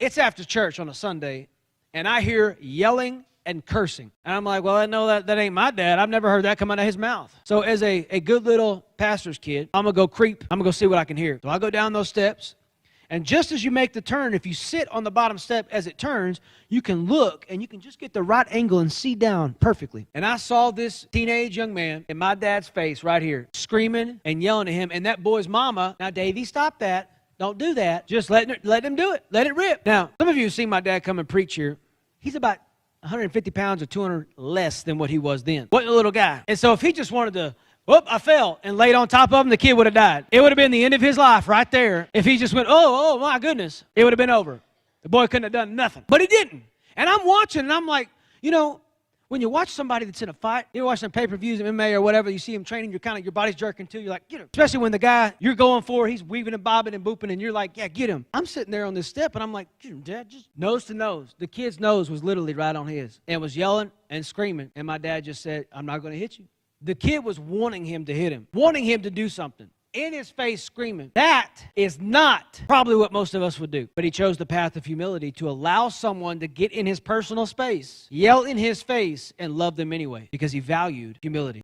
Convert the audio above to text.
It's after church on a Sunday, and I hear yelling and cursing. And I'm like, well, I know that ain't my dad. I've never heard that come out of his mouth. So as a good little pastor's kid, I'm going to go creep. I'm going to go see what I can hear. So I go down those steps. And just as you make the turn, if you sit on the bottom step as it turns, you can look and you can just get the right angle and see down perfectly. And I saw this teenage young man in my dad's face right here, screaming and yelling at him. And that boy's mama, now, Davey, stop that. Don't do that. Just let him do it. Let it rip. Now, some of you have seen my dad come and preach here. He's about 150 pounds or 200 less than what he was then. Wasn't a little guy. And so if he just wanted to, whoop, I fell, and laid on top of him, the kid would have died. It would have been the end of his life right there. If he just went, oh, my goodness, it would have been over. The boy couldn't have done nothing. But he didn't. And I'm watching, and I'm like, you know, when you watch somebody that's in a fight, you watch some pay-per-views, MMA or whatever, you see him training, your body's jerking too. You're like, get him. Especially when the guy you're going for, he's weaving and bobbing and booping, and you're like, yeah, get him. I'm sitting there on this step, and I'm like, get him, Dad, just nose to nose. The kid's nose was literally right on his, and was yelling and screaming, and my dad just said, I'm not going to hit you. The kid was wanting him to hit him, wanting him to do something. In his face screaming. That is not probably what most of us would do. But he chose the path of humility to allow someone to get in his personal space, yell in his face, and love them anyway because he valued humility.